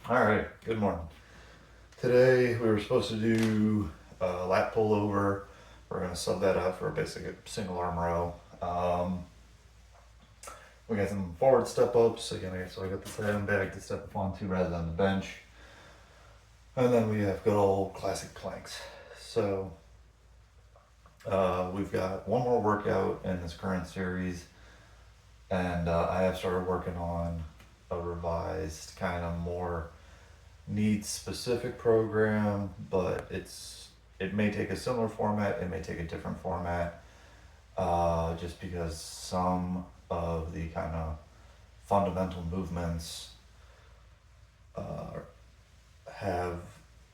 Alright, good morning. Today we were supposed to do lat pullover. We're going to sub that out for a basic single arm row. We got some forward step ups. Again, so I got the sandbag to step up onto rather than the bench. And then we have good old classic planks. So we've got one more workout in this current series. And I have started working on a revised kind of more needs specific program, but it may take a similar format, it may take a different format, just because some of the kind of fundamental movements have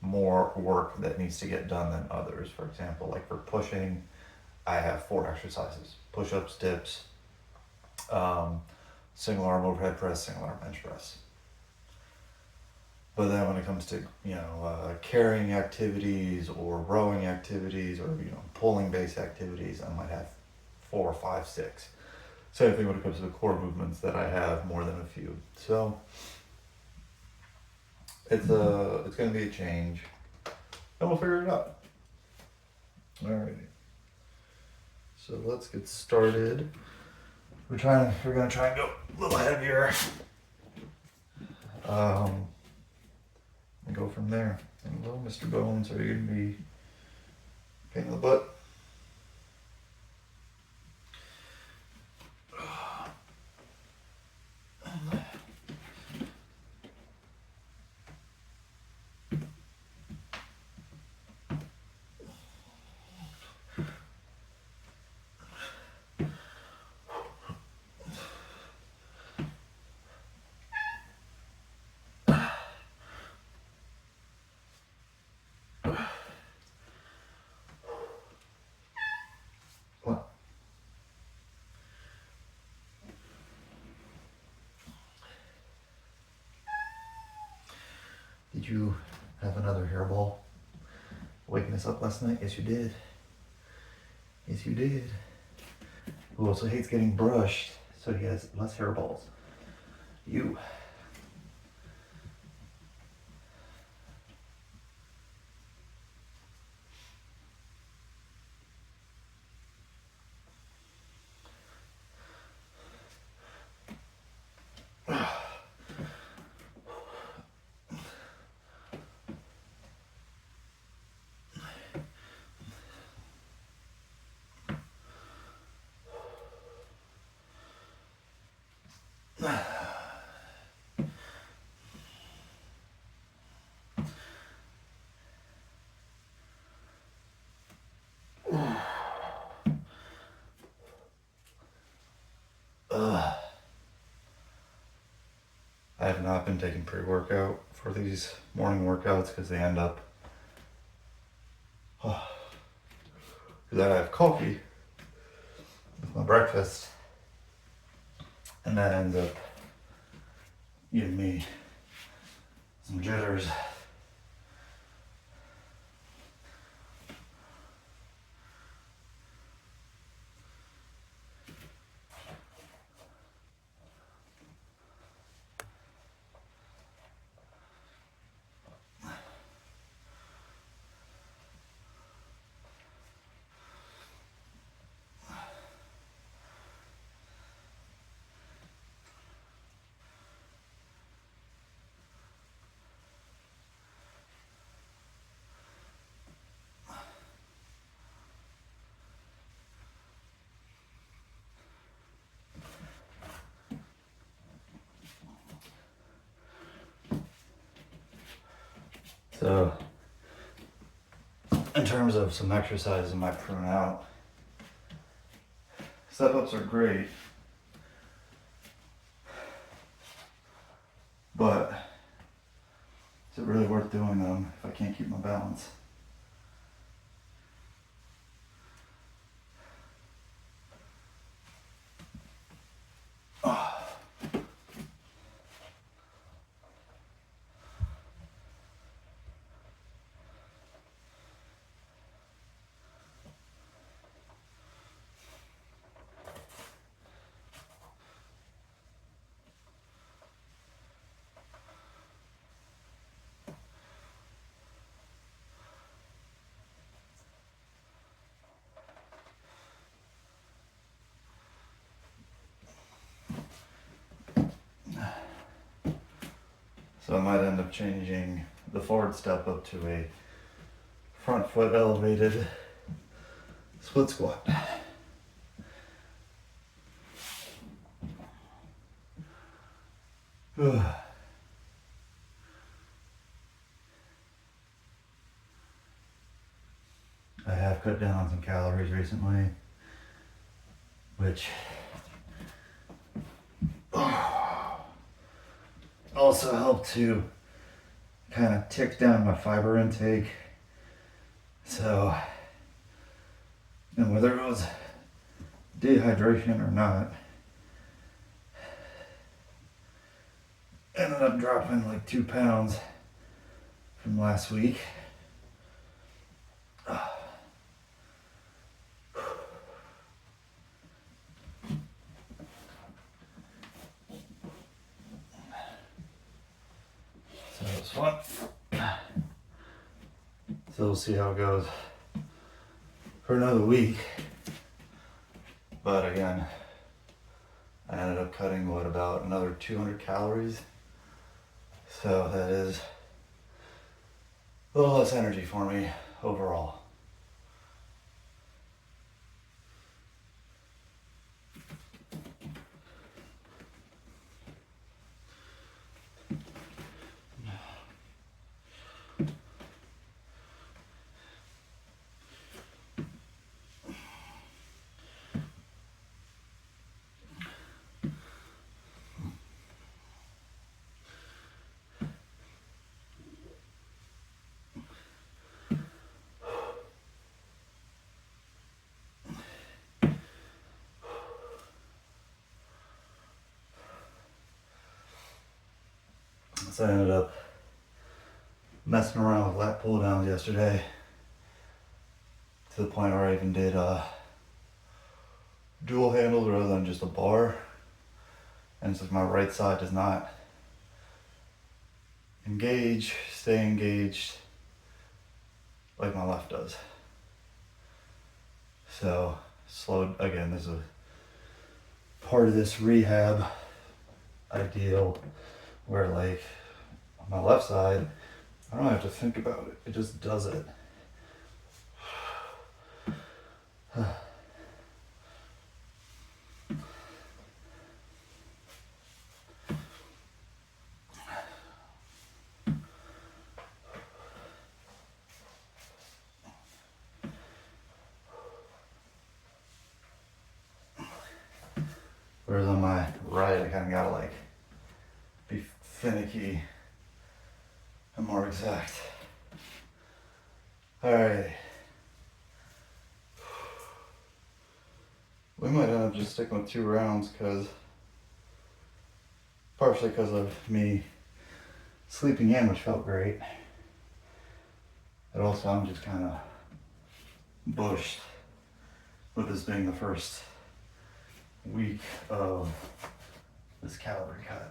more work that needs to get done than others. For example, like for pushing, I have 4 exercises: push-ups, dips, single arm overhead press, single arm bench press. But then when it comes to, carrying activities or rowing activities or, pulling base activities, I might have 4, 5, 6. Same thing when it comes to the core movements that I have more than a few. So it's going to be a change, and we'll figure it out. Alrighty. So let's get started. We're going to try and go a little heavier. And go from there. Hello, Mr. Bones, are you going to be a pain in the butt? What? Did you have another hairball waking us up last night? Yes, you did. Yes, you did. Who also hates getting brushed, so he has less hairballs. You. I have not been taking pre-workout for these morning workouts because they end up. Because I have coffee with my breakfast, and that ends up giving me some jitters. So, in terms of some exercises I might prune out, step-ups are great, but is it really worth doing them if I can't keep my balance? So I might end up changing the forward step up to a front foot elevated split squat. I have cut down on some calories recently, which also helped to kind of tick down my fiber intake. So, and whether it was dehydration or not, ended up dropping like 2 pounds from last week. So it was fun. So we'll see how it goes for another week. But again, I ended up cutting about another 200 calories. So that is a little less energy for me overall. So I ended up messing around with lat pull downs yesterday to the point where I even did dual handles rather than just a bar. And it's like my right side does not stay engaged like my left does. So again, this is a part of this rehab ideal where like on my left side, I don't have to think about it. It just does it. Whereas on my right, I kind of gotta like be finicky and more exact. Alright. We might end up just sticking with 2 rounds partially because of me sleeping in, which felt great. But also I'm just kind of bushed with this being the first week of this calorie cut.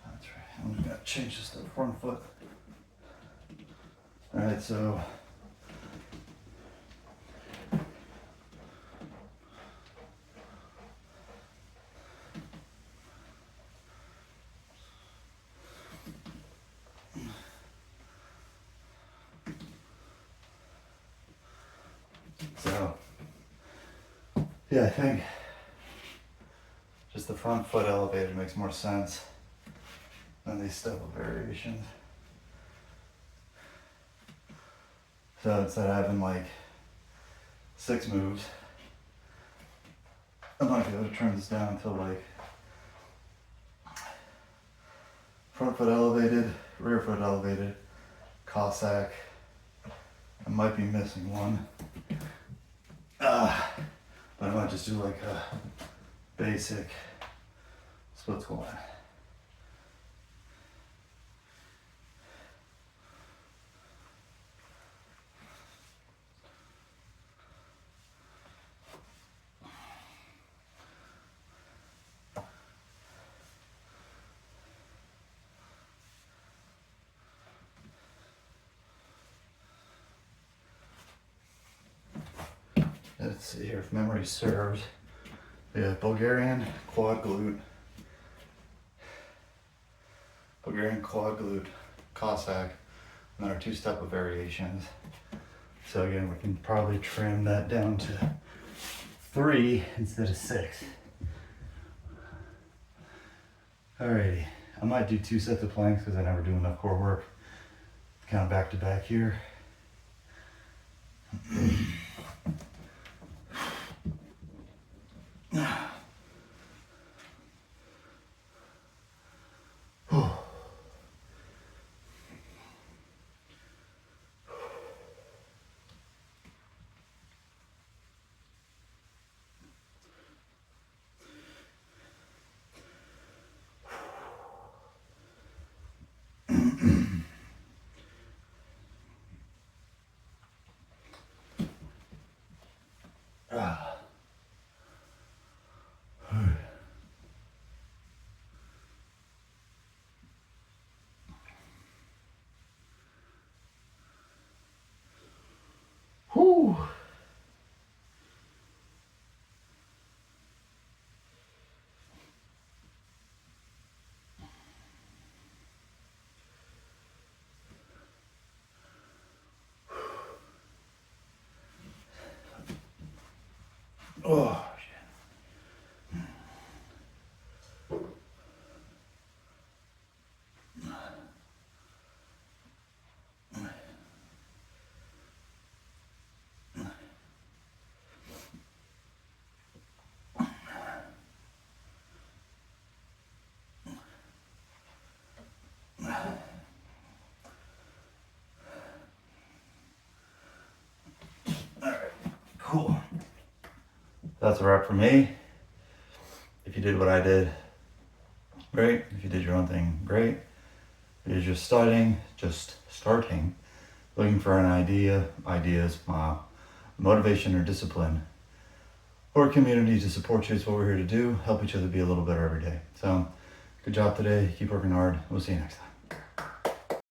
That's right. I'm just gonna change this to the front foot. Alright, so yeah, I think just the front foot elevated makes more sense than these step up variations. So instead of having like 6 moves, I might be able to turn this down to like front foot elevated, rear foot elevated, Cossack. I might be missing one. But I might just do like a basic split squat. Let's see here, if memory serves, Yeah, Bulgarian quad glute. Bulgarian quad glute, Cossack, and then our 2-step of variations. So again, we can probably trim that down to 3 instead of 6. Alrighty, I might do 2 sets of planks because I never do enough core work. Kind of back to back here. Whew. Oh, shit. Alright, cool. That's a wrap for me. If you did what I did, great. If you did your own thing, great. If you're just starting, looking for an ideas, motivation or discipline, or community to support you is what we're here to do. Help each other be a little better every day. So, good job today. Keep working hard. We'll see you next time.